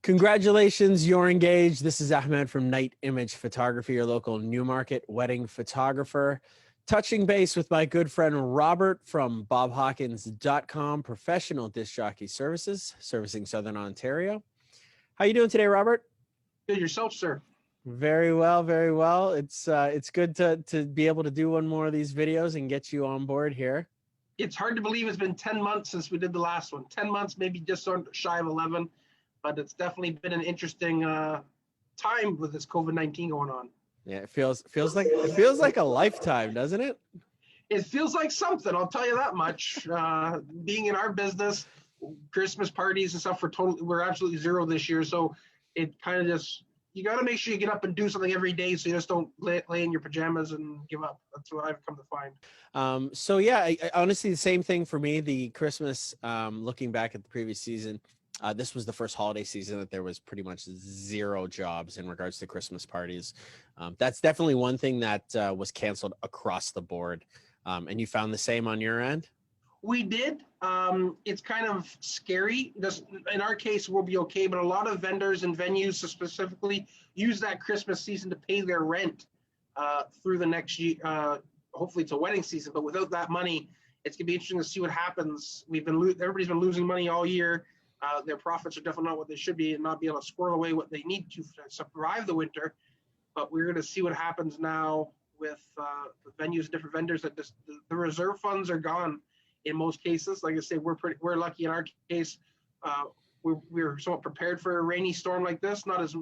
Congratulations, you're engaged. This is Ahmed from Night Image Photography, your local Newmarket wedding photographer. Touching base with my good friend Robert from bobhawkins.com, Professional Disc Jockey Services, servicing Southern Ontario. How you doing today, Robert? Good, yourself, sir. Very well, very well. It's good to be able to do one more of these videos and get you on board here. It's hard to believe it's been 10 months since we did the last one. 10 months, maybe just shy of 11, but it's definitely been an interesting time with this COVID-19 going on. Yeah, it feels like a lifetime, doesn't it? It feels like something, I'll tell you that much. Being in our business, Christmas parties and stuff, we're absolutely zero this year. So it kind of just, you got to make sure you get up and do something every day so you just don't lay in your pajamas and give up. That's what I've come to find. So yeah, I honestly, the same thing for me. The Christmas, looking back at the previous season, this was the first holiday season that there was pretty much zero jobs in regards to Christmas parties. That's definitely one thing that was canceled across the board. And you found the same on your end? We did. It's kind of scary. In our case, we'll be okay, but a lot of vendors and venues specifically use that Christmas season to pay their rent through the next year. Hopefully it's a wedding season, but without that money, it's gonna be interesting to see what happens. Everybody's been losing money all year. Their profits are definitely not what they should be and not be able to squirrel away what they need to survive the winter. But we're going to see what happens now with venues and different vendors. That the reserve funds are gone in most cases. Like I say, we're lucky in our case. We're somewhat prepared for a rainy storm like this, not as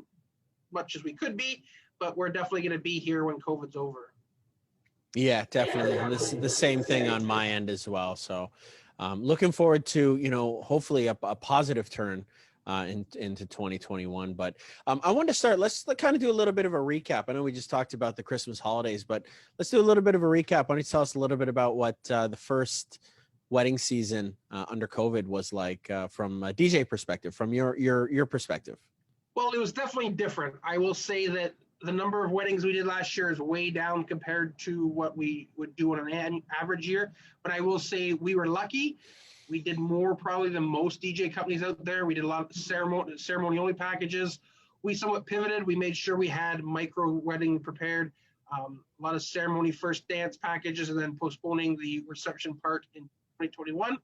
much as we could be, but we're definitely going to be here when COVID's over. Yeah, definitely. The same thing on my end as well. So looking forward to, hopefully a positive turn into 2021. But I wanted to start, let's kind of do a little bit of a recap. I know we just talked about the Christmas holidays, but let's do a little bit of a recap. Why don't you tell us a little bit about what the first wedding season under COVID was like from a DJ perspective, from your perspective? Well, it was definitely different. I will say that the number of weddings we did last year is way down compared to what we would do on an average year. But I will say we were lucky. We did more probably than most DJ companies out there. We did a lot of ceremony only packages. We somewhat pivoted. We made sure we had micro wedding prepared, a lot of ceremony first dance packages, and then postponing the reception part in 2021.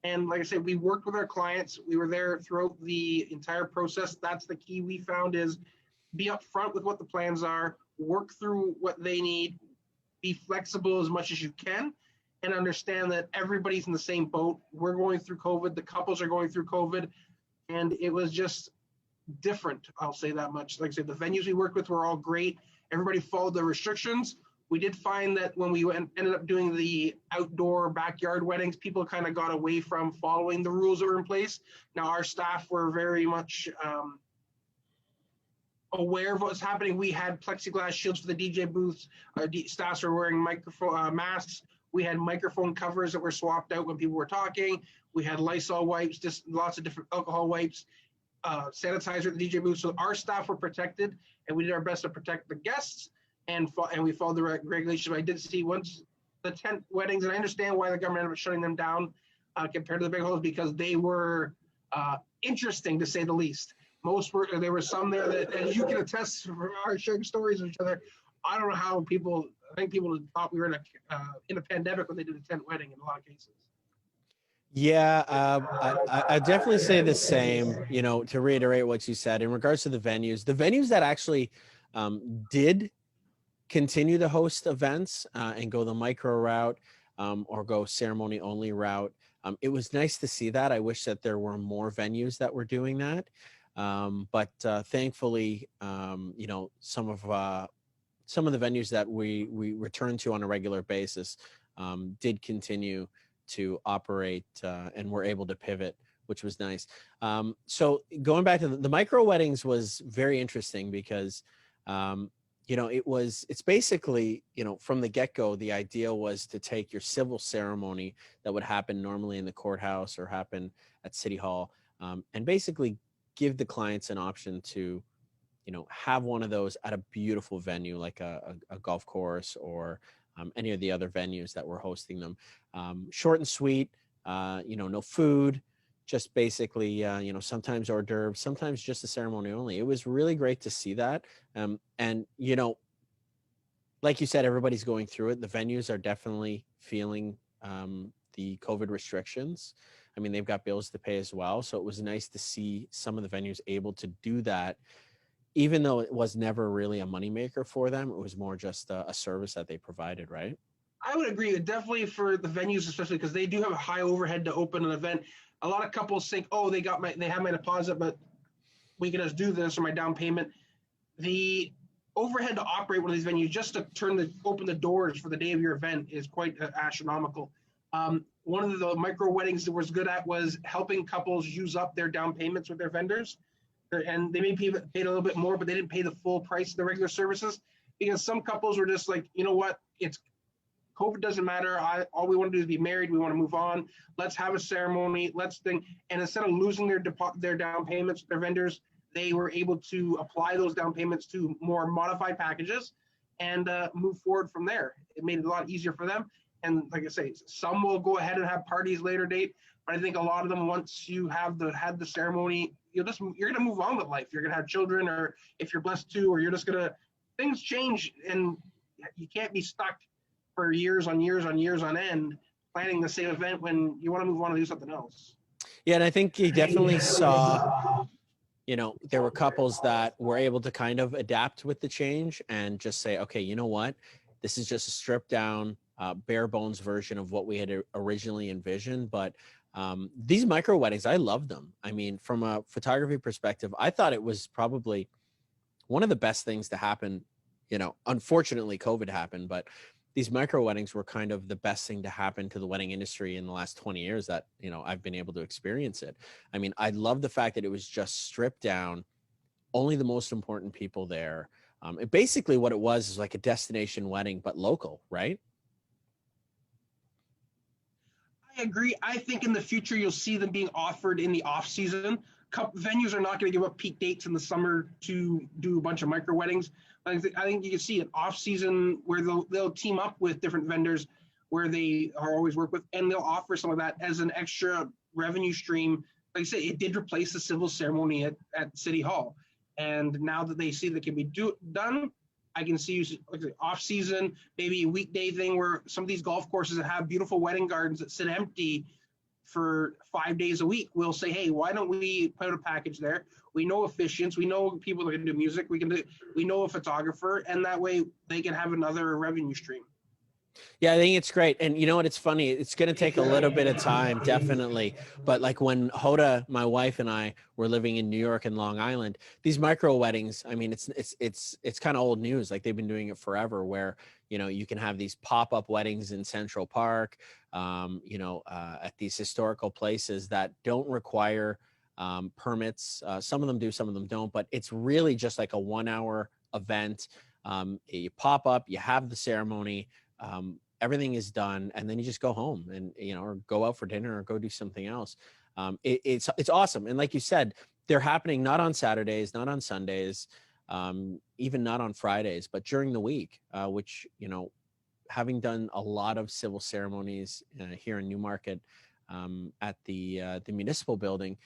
And like I said, we worked with our clients. We were there throughout the entire process. That's the key we found is be upfront with what the plans are, work through what they need, be flexible as much as you can, and understand that everybody's in the same boat. We're going through COVID, the couples are going through COVID, and it was just different, I'll say that much. Like I said, the venues we worked with were all great. Everybody followed the restrictions. We did find that when we ended up doing the outdoor backyard weddings, people kind of got away from following the rules that were in place. Now, our staff were very much aware of what was happening. We had plexiglass shields for the DJ booths. Our staffs were wearing microphone masks. We had microphone covers that were swapped out when people were talking. We had Lysol wipes, just lots of different alcohol wipes, sanitizer at the DJ booth. So our staff were protected, and we did our best to protect the guests, and we followed the regulations. But I did see once the tent weddings, and I understand why the government ended up shutting them down compared to the big halls, because they were interesting to say the least. There were some there that, as you can attest from our sharing stories of each other, I don't know how I think people thought we were in a pandemic when they did a tent wedding in a lot of cases. Yeah, I definitely say the same, to reiterate what you said in regards to the venues that actually did continue to host events and go the micro route or go ceremony only route. It was nice to see that. I wish that there were more venues that were doing that. But thankfully, some of the venues that we return to on a regular basis did continue to operate and were able to pivot, which was nice. So going back to the micro weddings was very interesting because, it's basically, from the get-go, the idea was to take your civil ceremony that would happen normally in the courthouse or happen at City Hall and basically give the clients an option to, have one of those at a beautiful venue like a golf course or any of the other venues that were hosting them. Short and sweet, no food, just basically, sometimes hors d'oeuvres, sometimes just the ceremony only. It was really great to see that. And, like you said, everybody's going through it. The venues are definitely feeling the COVID restrictions. I mean, they've got bills to pay as well. So it was nice to see some of the venues able to do that, even though it was never really a moneymaker for them. It was more just a service that they provided, right? I would agree. Definitely for the venues, especially because they do have a high overhead to open an event. A lot of couples think, oh, they have my deposit, but we can just do this or my down payment. The overhead to operate one of these venues just to open the doors for the day of your event is quite astronomical. One of the micro weddings that was good at was helping couples use up their down payments with their vendors, and they may paid a little bit more, but they didn't pay the full price of the regular services, because some couples were just like, you know what, it's COVID doesn't matter. All we want to do is be married. We want to move on. Let's have a ceremony. And instead of losing their down payments, their vendors, they were able to apply those down payments to more modified packages and move forward from there. It made it a lot easier for them. And like I say, some will go ahead and have parties later date, but I think a lot of them, once you had the ceremony, you're going to move on with life. You're going to have children, or if you're blessed to, or you're just going to, things change, and you can't be stuck for years on years on years on end planning the same event when you want to move on and do something else. Yeah, and I think you definitely saw, there were couples that were able to kind of adapt with the change and just say, okay, you know what, this is just a stripped down, bare bones version of what we had originally envisioned. But these micro weddings, I love them. I mean, from a photography perspective, I thought it was probably one of the best things to happen. Unfortunately, COVID happened, but these micro weddings were kind of the best thing to happen to the wedding industry in the last 20 years that, I've been able to experience it. I mean, I love the fact that it was just stripped down, only the most important people there. Basically what it was is like a destination wedding, but local, right? I agree. I think in the future, you'll see them being offered in the off season. Venues are not going to give up peak dates in the summer to do a bunch of micro weddings. I think you can see an off season where they'll team up with different vendors where they are always work with, and they'll offer some of that as an extra revenue stream. Like I say, it did replace the civil ceremony at City Hall. And now that they see that can be done, I can see like off season, maybe a weekday thing where some of these golf courses that have beautiful wedding gardens that sit empty for 5 days a week, we'll say, hey, why don't we put a package there? We know officiants, we know people that can do music, we know a photographer, and that way they can have another revenue stream. Yeah, I think it's great. And you know what? It's funny. It's going to take a little bit of time, definitely. But like when Hoda, my wife, and I were living in New York and Long Island, these micro weddings, I mean, it's kind of old news. Like they've been doing it forever, where, you can have these pop-up weddings in Central Park, at these historical places that don't require permits. Some of them do, some of them don't, but it's really just like a 1-hour event. You pop up, you have the ceremony, everything is done, and then you just go home and, or go out for dinner or go do something else. It's awesome. And like you said, they're happening not on Saturdays, not on Sundays, even not on Fridays, but during the week, which, having done a lot of civil ceremonies here in Newmarket at the municipal building,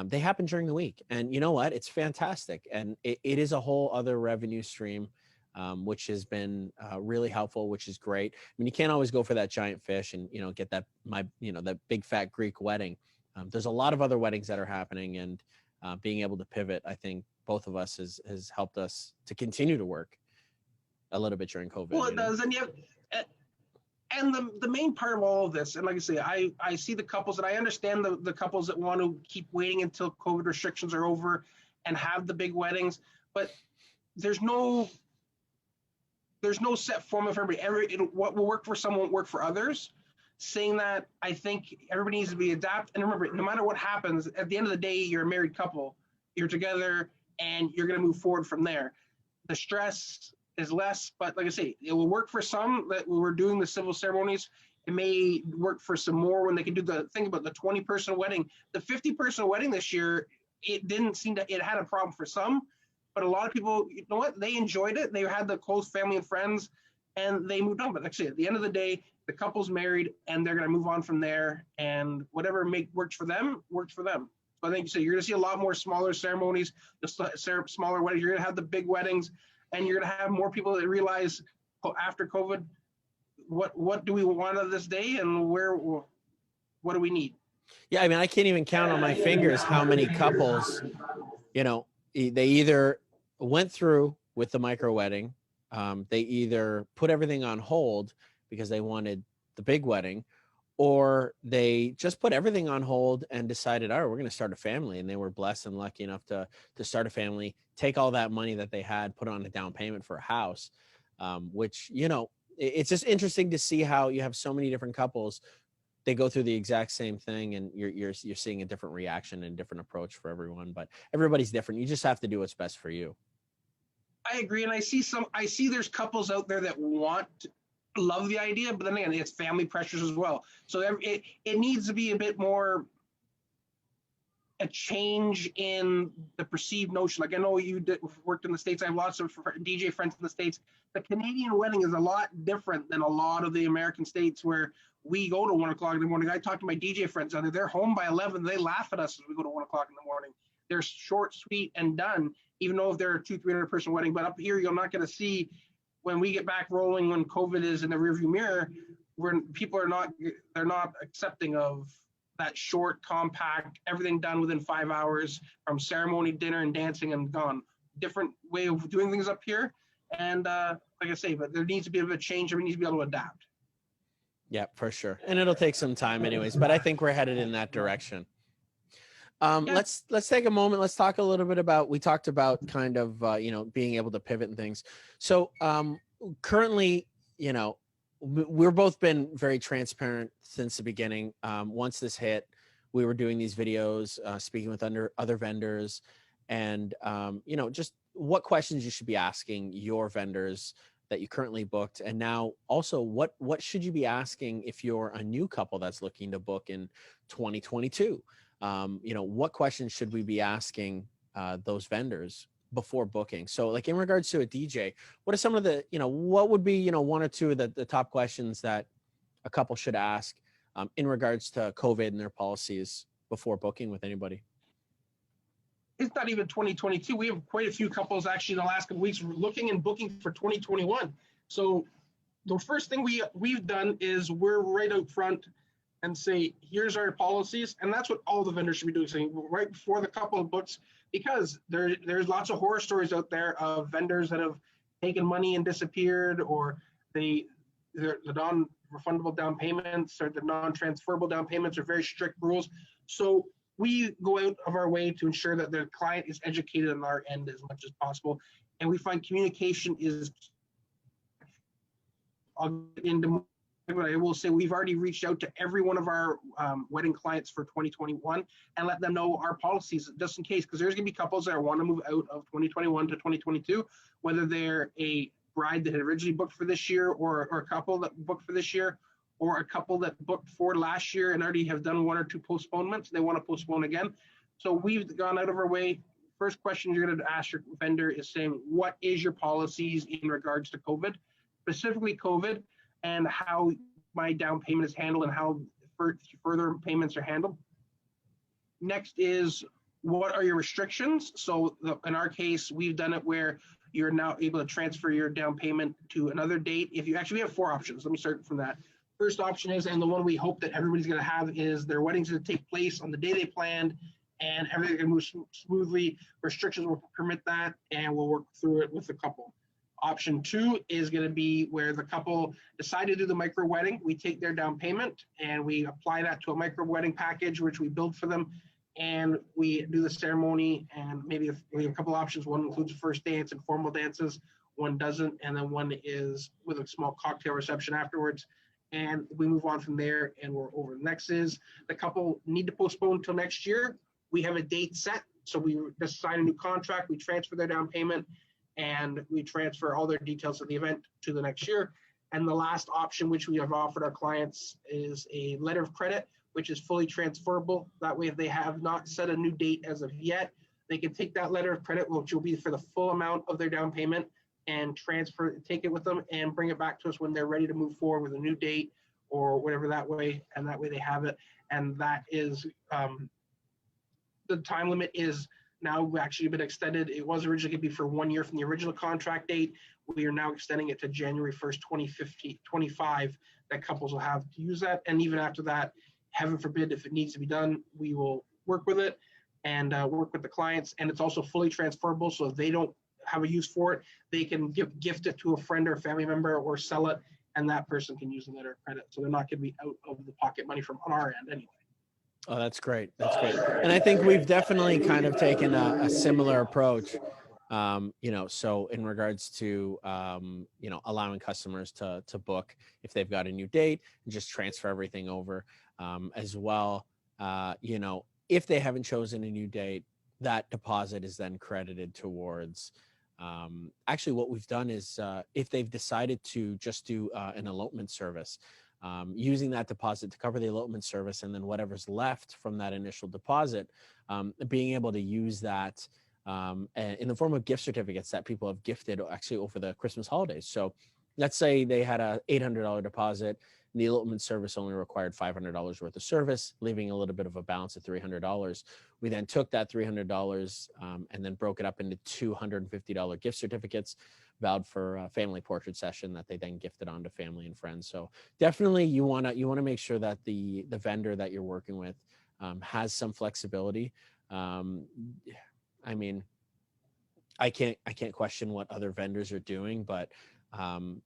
they happen during the week. And you know what? It's fantastic. And it is a whole other revenue stream, which has been really helpful, which is great. I mean, you can't always go for that giant fish and, get that big fat Greek wedding. There's a lot of other weddings that are happening, and being able to pivot, I think both of us has helped us to continue to work a little bit during COVID. Well, it does. And the main part of all of this, and like I say, I see the couples, and I understand the couples that want to keep waiting until COVID restrictions are over and have the big weddings, but there's no set format for everybody. What will work for some won't work for others. Saying that, I think everybody needs to be adapt. And remember, no matter what happens, at the end of the day, you're a married couple. You're together, and you're going to move forward from there. The stress is less, but like I say, it will work for some that we're doing the civil ceremonies. It may work for some more when they can do think about the 20-person wedding. The 50-person wedding this year, it didn't seem it had a problem for some. But a lot of people, you know what, they enjoyed it. They had the close family and friends, and they moved on. But actually, at the end of the day, The couple's married and they're going to move on from there, and whatever works for them works for them. So I think so. You're going to see a lot more smaller ceremonies, smaller weddings. You're going to have the big weddings, and you're going to have more people that realize after COVID, what do we want of this day, and what do we need? Yeah, I mean, I can't even count on my fingers how many couples, they either went through with the micro wedding, they either put everything on hold because they wanted the big wedding, or they just put everything on hold and decided, all right, we're going to start a family. And they were blessed and lucky enough to start a family, take all that money that they had, put on a down payment for a house, which, it's just interesting to see how you have so many different couples. They go through the exact same thing, and you're seeing a different reaction and different approach for everyone, but everybody's different. You just have to do what's best for you. I agree. And I see there's couples out there that love the idea, but then again, it's family pressures as well. So it needs to be a bit more a change in the perceived notion. Like I know you worked in the States. I have lots of DJ friends in the States. The Canadian wedding is a lot different than a lot of the American states where we go to 1 o'clock in the morning. I talk to my DJ friends out there. They're home by 11. They laugh at us as we go to 1 o'clock in the morning. They're short, sweet, and done, even though if they're a 200-300 person wedding. But up here, you're not going to see when we get back rolling, when COVID is in the rearview mirror, where people they're not accepting of that short, compact, everything done within 5 hours from ceremony, dinner, and dancing and gone. Different way of doing things up here. And like I say, but there needs to be a bit of a change. We need to be able to adapt. Yeah, for sure. And it'll take some time anyways, but I think we're headed in that direction. Yeah. Let's take a moment. Let's talk a little bit about, we talked about kind of, being able to pivot and things. So currently, we're both been very transparent since the beginning. Once this hit, we were doing these videos, speaking with other vendors, and, just what questions you should be asking your vendors that you currently booked. And now also what should you be asking if you're a new couple that's looking to book in 2022? What questions should we be asking those vendors before booking? So like in regards to a DJ, what are some of the, what would be, one or two of the top questions that a couple should ask in regards to COVID and their policies before booking with anybody? It's not even 2022. We have quite a few couples actually in the last couple of weeks looking and booking for 2021. So the first thing we've done is we're right out front and say, here's our policies. And that's what all the vendors should be doing, saying right before the couple books, because there's lots of horror stories out there of vendors that have taken money and disappeared, or the non-refundable down payments or the non-transferable down payments are very strict rules. So we go out of our way to ensure that the client is educated on our end as much as possible. And we find communication is, I will say we've already reached out to every one of our wedding clients for 2021 and let them know our policies just in case, because there's going to be couples that want to move out of 2021 to 2022, whether they're a bride that had originally booked for this year or a couple that booked for this year, or a couple that booked for last year and already have done 1 or 2 postponements. They want to postpone again. So we've gone out of our way. First question you're going to ask your vendor is saying, what is your policies in regards to COVID, specifically COVID, and how my down payment is handled and how further payments are handled. Next is, what are your restrictions? So in our case, we've done it where you're now able to transfer your down payment to another date. If you actually, we have 4 options. Let me start from that. First option is, and the one we hope that everybody's going to have, is their wedding's going to take place on the day they planned and everything can move smoothly. Restrictions will permit that, and we'll work through it with the couple. Option 2 is going to be where the couple decide to do the micro wedding. We take their down payment and we apply that to a micro wedding package, which we build for them. And we do the ceremony, and maybe we have a couple options. One includes first dance and formal dances. One doesn't. And then one is with a small cocktail reception afterwards. And we move on from there and we're over. Next is the couple need to postpone until next year. We have a date set. So we just sign a new contract. We transfer their down payment and we transfer all their details of the event to the next year. And the last option, which we have offered our clients, is a letter of credit, which is fully transferable. That way, if they have not set a new date as of yet, they can take that letter of credit, which will be for the full amount of their down payment, and take it with them and bring it back to us when they're ready to move forward with a new date or whatever that way, and that way they have it. And that is the time limit is now actually been extended. It was originally going to be for 1 year from the original contract date. We are now extending it to January 1st, 2025, that couples will have to use that. And even after that, heaven forbid, if it needs to be done, we will work with it and work with the clients. And it's also fully transferable. So if they don't have a use for it, they can gift it to a friend or family member or sell it, and that person can use the letter of credit. So they're not going to be out of the pocket money from on our end anyway. Oh, that's great. That's great. And I think we've definitely kind of taken a similar approach, so in regards to, allowing customers to book if they've got a new date and just transfer everything over as well. If they haven't chosen a new date, that deposit is then credited towards, actually what we've done is if they've decided to just do an elopement service, using that deposit to cover the elopement service, and then whatever's left from that initial deposit, being able to use that in the form of gift certificates that people have gifted actually over the Christmas holidays. So let's say they had a $800 deposit, and the elopement service only required $500 worth of service, leaving a little bit of a balance of $300. We then took that $300 and then broke it up into $250 gift certificates, valid for a family portrait session that they then gifted on to family and friends. So definitely you want to make sure that the vendor that you're working with has some flexibility. I mean, I can't question what other vendors are doing, but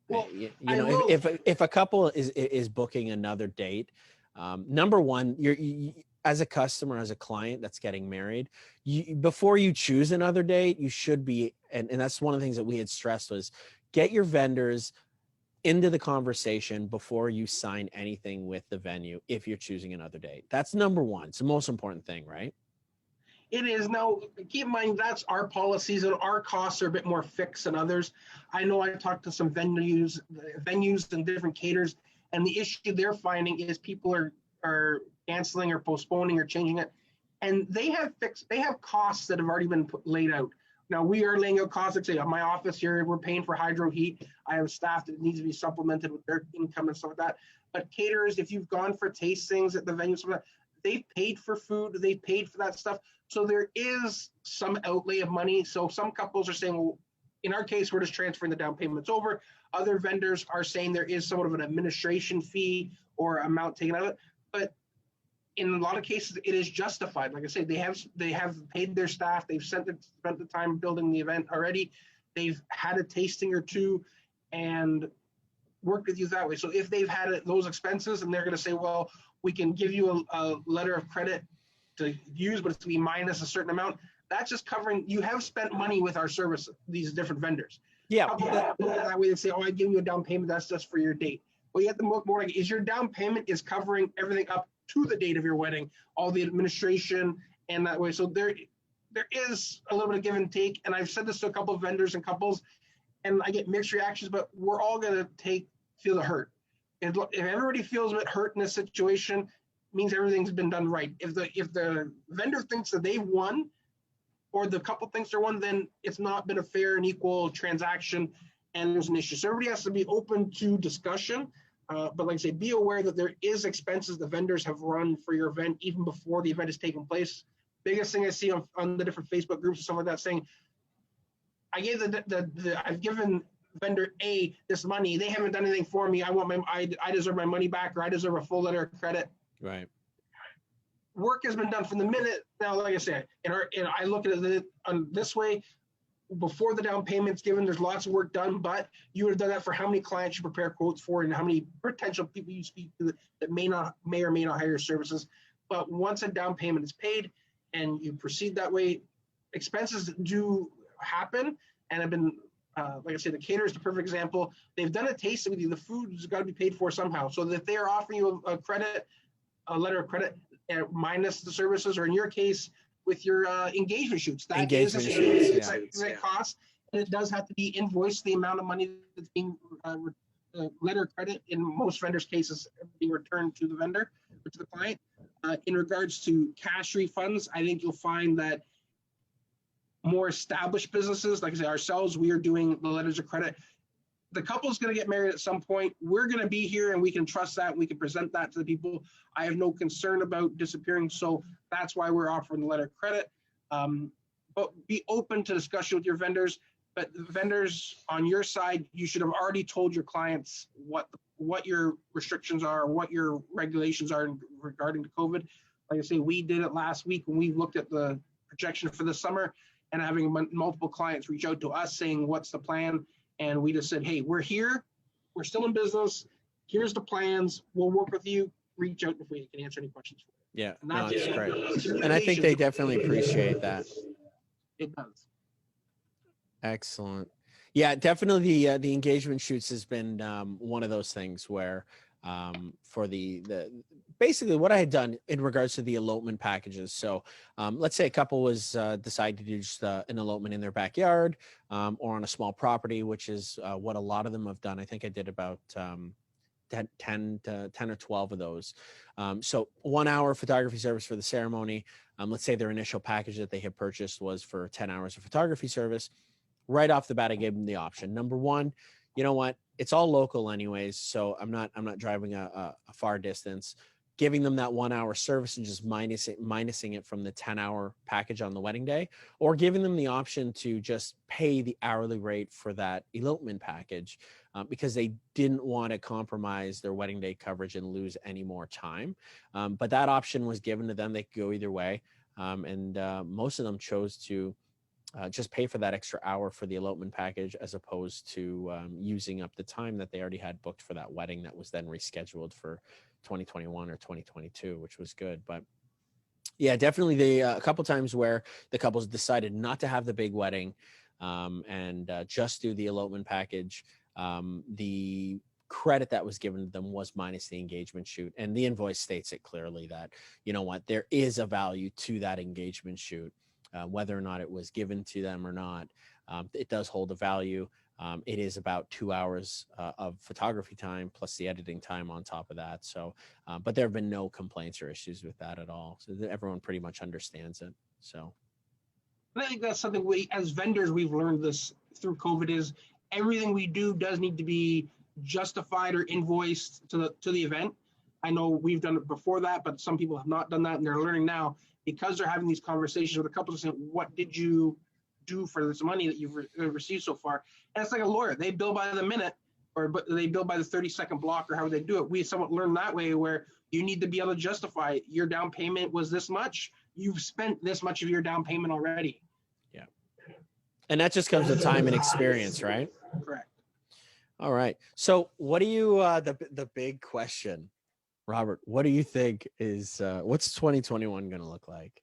if a couple is booking another date, number one, you as a customer, as a client that's getting married, before you choose another date, you should be, and that's one of the things that we had stressed was get your vendors into the conversation before you sign anything with the venue if you're choosing another date. That's number one. It's the most important thing, right? It is. Now, keep in mind, that's our policies, and our costs are a bit more fixed than others. I know I talked to some venues and different caterers, and the issue they're finding is people are canceling or postponing or changing it, and they have costs that have already been laid out. Now, we are laying out costs. Like say, at my office here, we're paying for hydro heat. I have staff that needs to be supplemented with their income and stuff like that. But caterers, if you've gone for tastings at the venue, they've paid for food, they've paid for that stuff. So there is some outlay of money. So some couples are saying, well, in our case, we're just transferring the down payments over. Other vendors are saying there is somewhat of an administration fee or amount taken out of it. But in a lot of cases, it is justified. Like I say, they have paid their staff. They've spent the time building the event already. They've had a tasting or two and worked with you that way. So if they've had those expenses and they're going to say, well, we can give you a letter of credit to use, but it's going to be minus a certain amount. That's just covering, you have spent money with our service, these different vendors. Yeah. That way they say, oh, I give you a down payment, that's just for your date. Well, you have to look more like, is your down payment is covering everything up to the date of your wedding, all the administration and that way. So there is a little bit of give and take. And I've said this to a couple of vendors and couples, and I get mixed reactions, but we're all going to feel the hurt. If everybody feels a bit hurt in this situation, it means everything's been done right. If the vendor thinks that they've won, or the couple thinks they're won, then it's not been a fair and equal transaction, and there's an issue. So everybody has to be open to discussion. But like I say, be aware that there is expenses the vendors have run for your event even before the event is taking place. Biggest thing I see on the different Facebook groups and stuff like that saying, I gave I've given vendor A this money, they haven't done anything for me. I deserve my money back, or I deserve a full letter of credit. Right. Work has been done from the minute. Now, like I said, I look at it this way. Before the down payment's given, there's lots of work done, but you would have done that for how many clients you prepare quotes for and how many potential people you speak to that may or may not hire your services. But once a down payment is paid and you proceed that way, expenses do happen and have been, like I said, the caterer is the perfect example. They've done a tasting with you. The food's got to be paid for somehow. So that if they are offering you a letter of credit minus the services, or in your case, with your engagement shoots, that is a cost, and it does have to be invoiced. The amount of money that's being letter of credit in most vendors' cases being returned to the vendor or to the client. In regards to cash refunds, I think you'll find that more established businesses, like I say, ourselves, we are doing the letters of credit. the couple's going to get married at some point. We're going to be here, and we can trust that. We can present that to the people. I have no concern about disappearing, so that's why we're offering the letter of credit. But be open to discussion with your vendors. But vendors on your side, you should have already told your clients what your restrictions are, what your regulations are regarding to COVID. Like I say, we did it last week when we looked at the projection for the summer, and having multiple clients reach out to us saying, what's the plan? And we just said, hey, we're here. We're still in business. Here's the plans. We'll work with you. Reach out if we can answer any questions for you. Yeah, And no, that's it's great. And I think they definitely appreciate that. It does. Excellent. Yeah, definitely the engagement shoots has been one of those things where for the basically what I had done in regards to the elopement packages. So let's say a couple was decided to do just an elopement in their backyard or on a small property, which is what a lot of them have done. I think I did about 10 or 12 of those. So 1 hour photography service for the ceremony. Let's say their initial package that they had purchased was for 10 hours of photography service. Right off the bat, I gave them the option. Number one, you know what? It's all local anyways, so I'm not driving a far distance. Giving them that 1 hour service and just minusing it from the 10-hour package on the wedding day, or giving them the option to just pay the hourly rate for that elopement package because they didn't want to compromise their wedding day coverage and lose any more time. But that option was given to them. They could go either way. And most of them chose to just pay for that extra hour for the elopement package as opposed to using up the time that they already had booked for that wedding that was then rescheduled for 2021 or 2022, which was good. But yeah, definitely a couple times where the couples decided not to have the big wedding and just do the elopement package. The credit that was given to them was minus the engagement shoot, and the invoice states it clearly that, you know what, there is a value to that engagement shoot. Whether or not it was given to them or not, it does hold a value. It is about 2 hours of photography time plus the editing time on top of that. So, but there have been no complaints or issues with that at all. So everyone pretty much understands it. So I think that's something we, as vendors, we've learned this through COVID is everything we do does need to be justified or invoiced to the event. I know we've done it before that, but some people have not done that, and they're learning now because they're having these conversations with the couples saying, what did you do for this money that you've received so far? And it's like a lawyer. They bill by the minute, but they bill by the 30-second block or however they do it. We somewhat learned that way where you need to be able to justify your down payment was this much. You've spent this much of your down payment already. Yeah. And that just comes with time and experience, right? Correct. All right. So what do you, the big question, Robert, what do you think is, what's 2021 going to look like?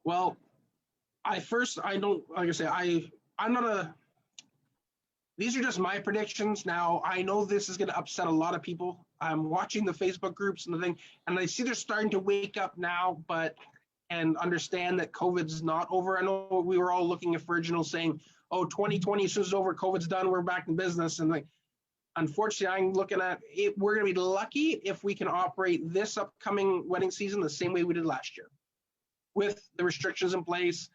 Well, I don't, like I say, I'm not these are just my predictions. Now, I know this is going to upset a lot of people. I'm watching the Facebook groups and the thing, and I see they're starting to wake up now, and understand that COVID's not over. I know we were all looking at Virginal saying, oh, 2020 is over, COVID's done, we're back in business. And like, unfortunately, I'm looking at it. We're going to be lucky if we can operate this upcoming wedding season the same way we did last year, with the restrictions in place,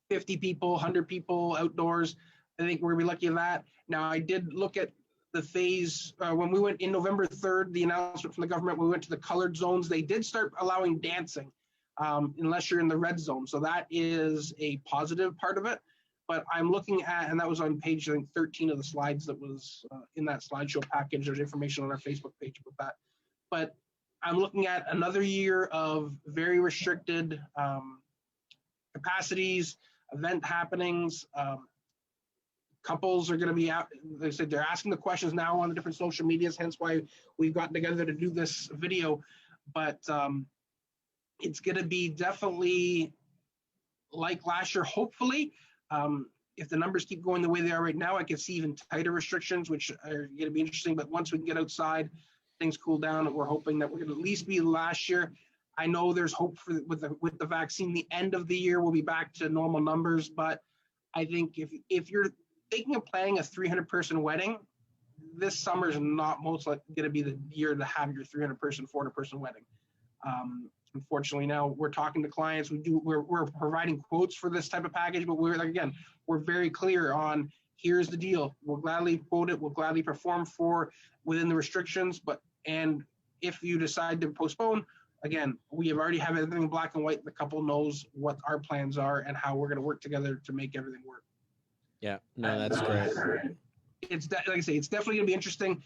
50 people, 100 people outdoors. I think we're going to be lucky at that. Now, I did look at the phase when we went in November 3rd, the announcement from the government, we went to the colored zones. They did start allowing dancing unless you're in the red zone. So that is a positive part of it. But I'm looking at, and that was on page, I think, 13 of the slides that was in that slideshow package. There's information on our Facebook page about that. But I'm looking at another year of very restricted capacities, event happenings. Couples are going to be out. They said they're asking the questions now on the different social medias, hence why we've gotten together to do this video. But it's going to be definitely like last year, hopefully. If the numbers keep going the way they are right now, I can see even tighter restrictions, which are going to be interesting. But once we can get outside, things cool down, and we're hoping that we're going to at least be last year. I know there's hope for with the vaccine, the end of the year we'll be back to normal numbers. But I think if you're thinking of planning a 300-person wedding, this summer is not most likely going to be the year to have your 300-person, 400-person wedding. Unfortunately, now we're talking to clients. We're providing quotes for this type of package, but we're very clear on here's the deal. We'll gladly quote it. We'll gladly perform for within the restrictions. And if you decide to postpone, again, we already have everything in black and white. The couple knows what our plans are and how we're going to work together to make everything work. Yeah, no, that's great. Like I say, it's definitely going to be interesting.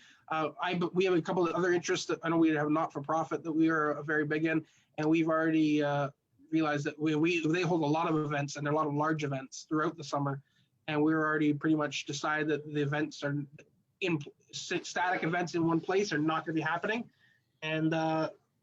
We have a couple of other interests that I know we have not-for-profit that we are very big in, and we've already realized that they hold a lot of events, and there are a lot of large events throughout the summer, and we're already pretty much decided that the events are in static events in one place are not going to be happening, and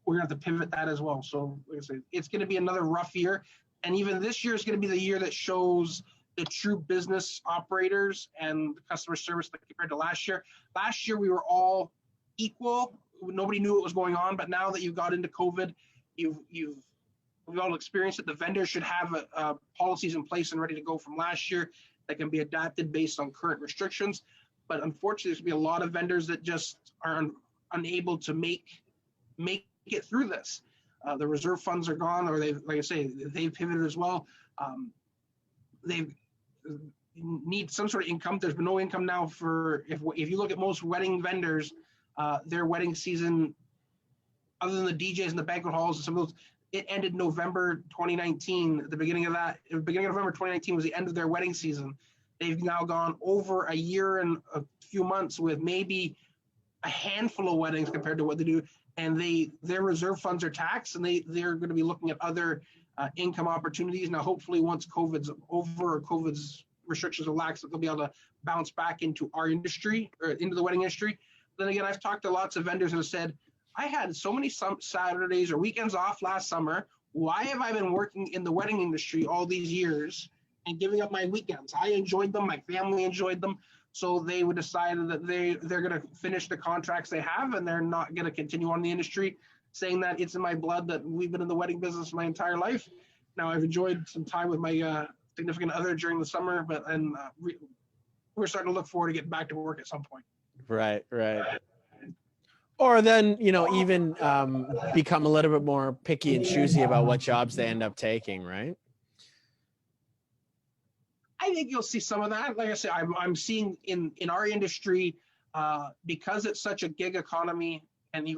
we're going to have to pivot that as well. So like I say, it's going to be another rough year, and even this year is going to be the year that shows the true business operators and the customer service compared to last year. Last year, we were all equal. Nobody knew what was going on, but now that you've got into COVID, we've all experienced it. The vendors should have policies in place and ready to go from last year that can be adapted based on current restrictions. But unfortunately, there's going to be a lot of vendors that just are unable to make it through this. The reserve funds are gone, or they've pivoted as well. They need some sort of income. There's been no income now for, if you look at most wedding vendors, their wedding season, other than the DJs and the banquet halls and some of those, it ended November 2019. At the beginning of November 2019 was the end of their wedding season. They've now gone over a year and a few months with maybe a handful of weddings compared to what they do, and their reserve funds are taxed, and they're going to be looking at other income opportunities. Now, hopefully, once COVID's over or COVID's restrictions are lax, they'll be able to bounce back into our industry or into the wedding industry. Then again, I've talked to lots of vendors and have said, I had so many Saturdays or weekends off last summer. Why have I been working in the wedding industry all these years and giving up my weekends? I enjoyed them. My family enjoyed them. So they would decide that they're going to finish the contracts they have, and they're not going to continue on the industry, saying that it's in my blood, that we've been in the wedding business my entire life. Now, I've enjoyed some time with my significant other during the summer, but we're starting to look forward to getting back to work at some point. Right. Or then, even become a little bit more picky and choosy about what jobs they end up taking, right? I think you'll see some of that. Like I said, I'm seeing in our industry, because it's such a gig economy, and the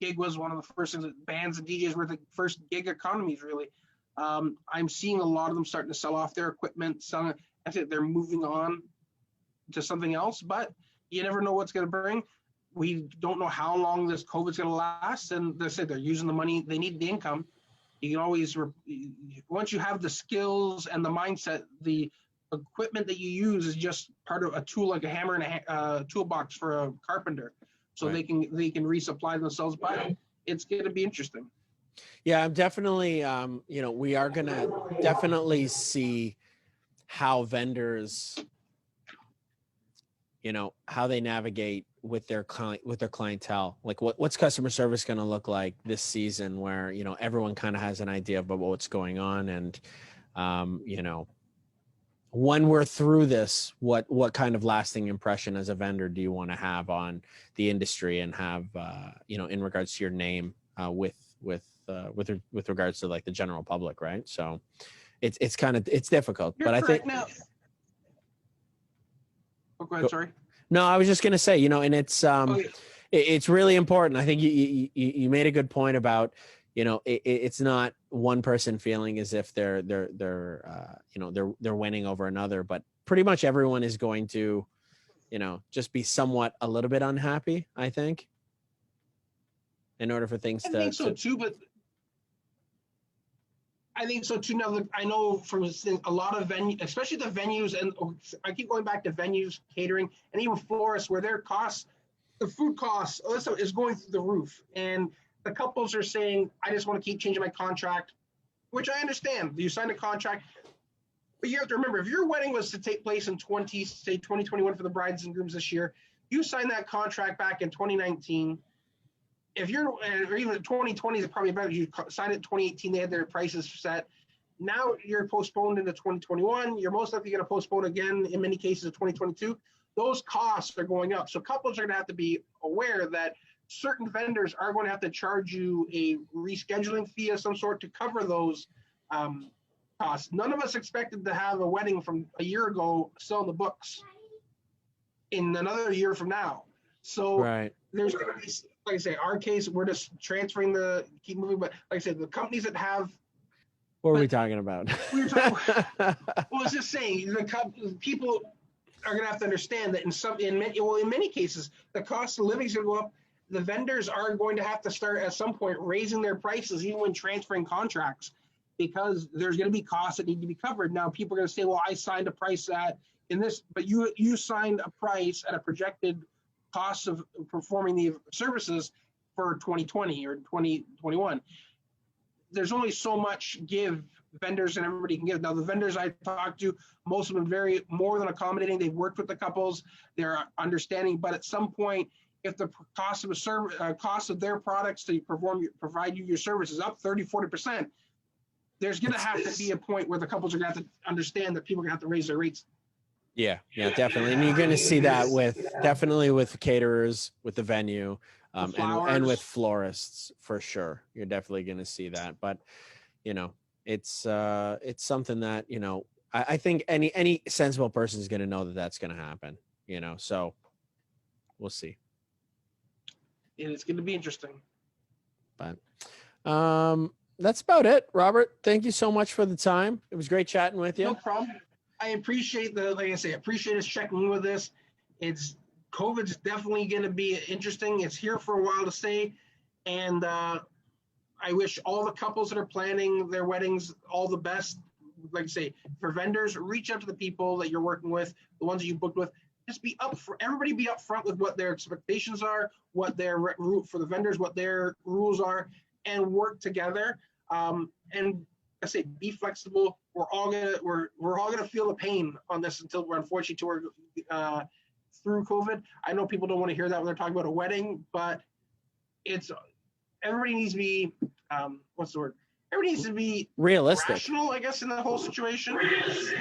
gig was one of the first things that bands and DJs were the first gig economies, really. I'm seeing a lot of them starting to sell off their equipment. I think they're moving on to something else, but you never know what's going to bring. We don't know how long this COVID's going to last, and they said they're using the money. They need the income. You can always, once you have the skills and the mindset, the equipment that you use is just part of a tool, like a hammer and a toolbox for a carpenter. So right. they can resupply themselves, but it's going to be interesting. Yeah, I'm definitely, we are going to definitely see how vendors, how they navigate with their clientele. Like what's customer service going to look like this season, where, everyone kind of has an idea about what's going on. And, when we're through this, what kind of lasting impression as a vendor do you want to have on the industry and have, in regards to your name, with regards to like the general public, right? So it's difficult. You're but I think now. Oh, go ahead. Sorry. No, I was just going to say, and it's really important. I think you made a good point about, it's not one person feeling as if they're winning over another, but pretty much everyone is going to, just be somewhat a little bit unhappy, I think, in order for things to. I think so too, but I think so too. Now, look, I know from a lot of venues, especially the venues, and I keep going back to venues, catering, and even florists, where their costs, the food costs, is going through the roof. And the couples are saying, I just want to keep changing my contract, which I understand. You signed a contract, but you have to remember, if your wedding was to take place in 2021 for the brides and grooms this year, you signed that contract back in 2019. If you're, or even 2020 is probably better. You signed it in 2018, they had their prices set. Now you're postponed into 2021. You're most likely going to postpone again, in many cases, of 2022. Those costs are going up. So couples are going to have to be aware that certain vendors are going to have to charge you a rescheduling fee of some sort to cover those costs. None of us expected to have a wedding from a year ago still in the books in another year from now. So Right. there's going to be, like I say, our case, we're just transferring keep moving. But like I said, the companies that have. What are we talking about? We were talking. Well, I was just saying, people are going to have to understand that in many cases, the cost of living is going to go up. The vendors are going to have to start at some point raising their prices, even when transferring contracts, because there's going to be costs that need to be covered. Now, people are going to say, well, I signed a price in this, but you signed a price at a projected cost of performing the services for 2020 or 2021. There's only so much give vendors and everybody can give. Now, the vendors I talked to, most of them very more than accommodating. They've worked with the couples, they're understanding, but at some point, if the cost of cost of their products to provide you your service is up 30-40%, there's going to have to be a point where the couples are going to have to understand that people are going to have to raise their rates. Yeah, definitely. And you're going to see that definitely with caterers, with the venue, and with florists for sure. You're definitely going to see that. But, it's something that, I think any sensible person is going to know that that's going to happen, so we'll see. And it's going to be interesting. But that's about it, Robert. Thank you so much for the time. It was great chatting with you. No problem. I appreciate appreciate us checking in with this. COVID's definitely going to be interesting. It's here for a while to stay. And I wish all the couples that are planning their weddings all the best. Like I say, for vendors, reach out to the people that you're working with, the ones that you booked with. Just everybody be upfront with what their expectations are, what their route for the vendors, what their rules are, and work together. And I say, be flexible. We're all gonna feel the pain on this until we're unfortunately through COVID. I know people don't want to hear that when they're talking about a wedding, but everybody needs to be what's the word? Everybody needs to be realistic, rational, I guess, in the whole situation.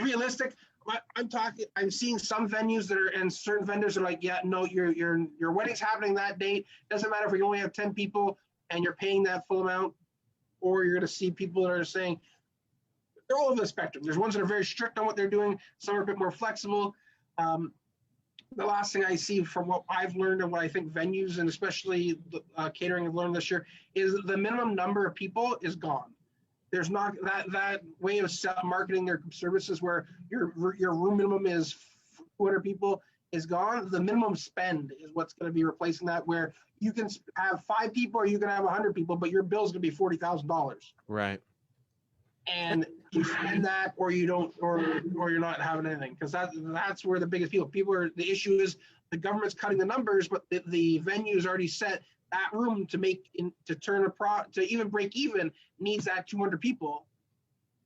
Realistic. I'm seeing some venues and certain vendors are like, yeah, no, your wedding's happening that date. Doesn't matter if we only have 10 people and you're paying that full amount, or you're going to see people that are saying, they're all over the spectrum. There's ones that are very strict on what they're doing. Some are a bit more flexible. The last thing I see from what I've learned and what I think venues and especially catering have learned this year is the minimum number of people is gone. There's not that way of marketing their services where your room minimum is 200 people is gone. The minimum spend is what's going to be replacing that, where you can have 5 people or you can have 100 people, but your bill is going to be $40,000. Right. And you spend that, or you don't, or you're not having anything, because that's where the biggest the issue is. The government's cutting the numbers, but the venue's already set that room to even break even needs that 200 people,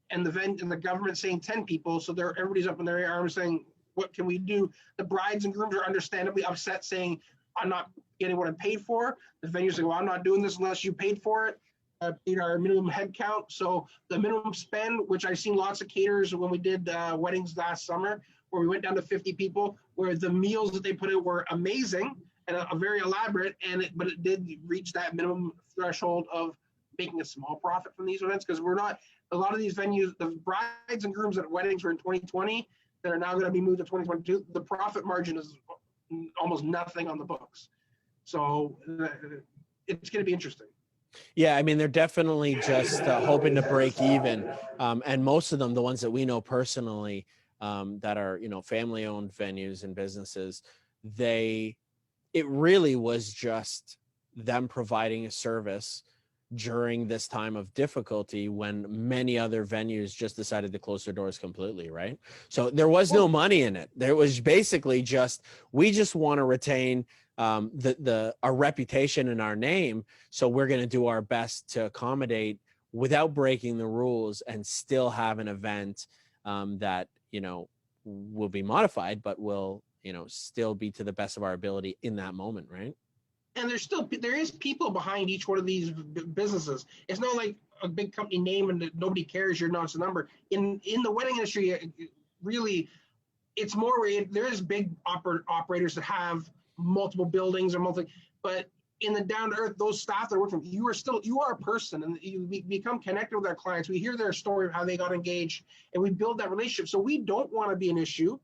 and the government's saying 10 people, so everybody's up in their arms saying, what can we do? The brides and grooms are understandably upset, saying, I'm not getting what I paid for. The venue's saying, well, I'm not doing this unless you paid for it. Paid our minimum head count. So the minimum spend, which I've seen lots of caterers when we did weddings last summer, where we went down to 50 people, where the meals that they put in were amazing and very elaborate, but it did reach that minimum threshold of making a small profit from these events, because a lot of these venues, the brides and grooms at weddings were in 2020 that are now going to be moved to 2022. The profit margin is almost nothing on the books. So it's going to be interesting. Yeah, I mean, they're definitely just hoping to break even. And most of them, the ones that we know personally, that are, family-owned venues and businesses, it really was just them providing a service during this time of difficulty when many other venues just decided to close their doors completely, right? So there was no money in it. There was basically we just want to retain our reputation and our name. So we're going to do our best to accommodate without breaking the rules and still have an event that, will be modified, but will, still be to the best of our ability in that moment. Right. And there is people behind each one of these businesses. It's not like a big company name and nobody cares you're not a number. In the wedding industry, really, it's more where there is big operators that have multiple buildings but in the down to earth, those staff that work from you are a person, and you become connected with our clients. We hear their story of how they got engaged, and we build that relationship. So we don't want to be an issue.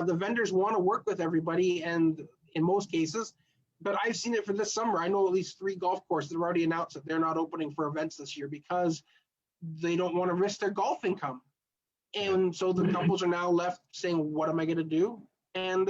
The vendors want to work with everybody, and in most cases, but I've seen it for this summer. I know at least 3 golf courses that have already announced that they're not opening for events this year because they don't want to risk their golf income. And so the couples are now left saying, what am I going to do? And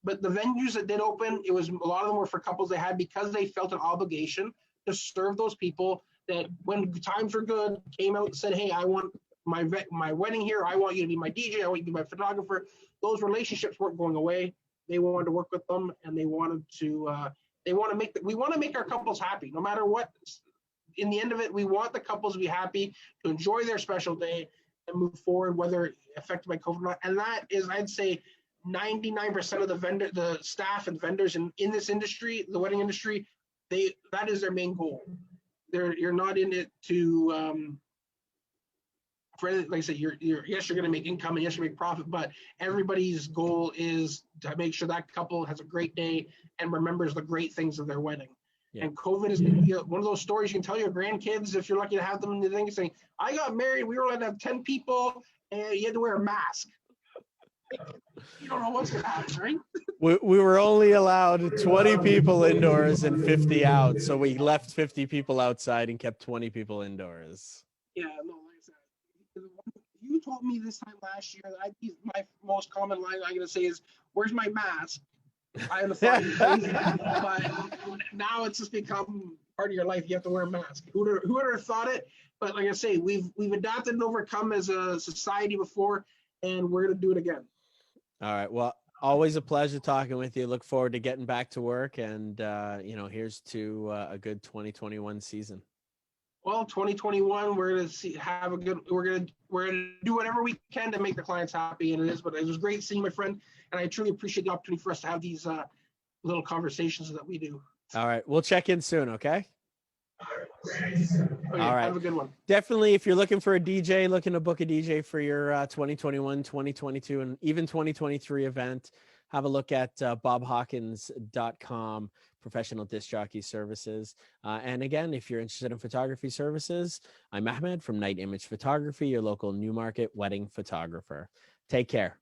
but the venues that did open, a lot of them were for couples they had because they felt an obligation to serve those people that when times were good, came out and said, hey, I want my wedding here. I want you to be my DJ. I want you to be my photographer. Those relationships weren't going away. They wanted to work with them, and we want to make our couples happy, no matter what. In the end of it, we want the couples to be happy, to enjoy their special day, and move forward, whether affected by COVID or not. And that is, I'd say, 99% of the staff and vendors in this industry, the wedding industry, that is their main goal. You're not in it to like I said, yes, you're going to make income and yes, you make profit, but everybody's goal is to make sure that couple has a great day and remembers the great things of their wedding. Yeah. And COVID is one of those stories you can tell your grandkids, if you're lucky to have them in the thing, saying, I got married, we were allowed to have 10 people, and you had to wear a mask. You don't know what's going to happen, right? We were only allowed 20 people indoors and 50 out, so we left 50 people outside and kept 20 people indoors. Yeah, no, like I said, you told me this time last year that my most common line I'm going to say is, where's my mask? I understand, but now it's just become part of your life. You have to wear a mask. Who would have thought it? But like I say, we've adapted and overcome as a society before, and we're going to do it again. All right. Well, always a pleasure talking with you. Look forward to getting back to work, and here's to a good 2021 season. Well, 2021, we're going to we're going to do whatever we can to make the clients happy, and it was great seeing my friend, and I truly appreciate the opportunity for us to have these little conversations that we do. All right. We'll check in soon. Okay. Okay, all right. Have a good one. Definitely. If you're looking for a DJ, looking to book a DJ for your 2021, 2022, and even 2023 event, have a look at bobhawkins.com, Professional Disc Jockey Services. And again, if you're interested in photography services, I'm Ahmed from Night Image Photography, your local Newmarket wedding photographer. Take care.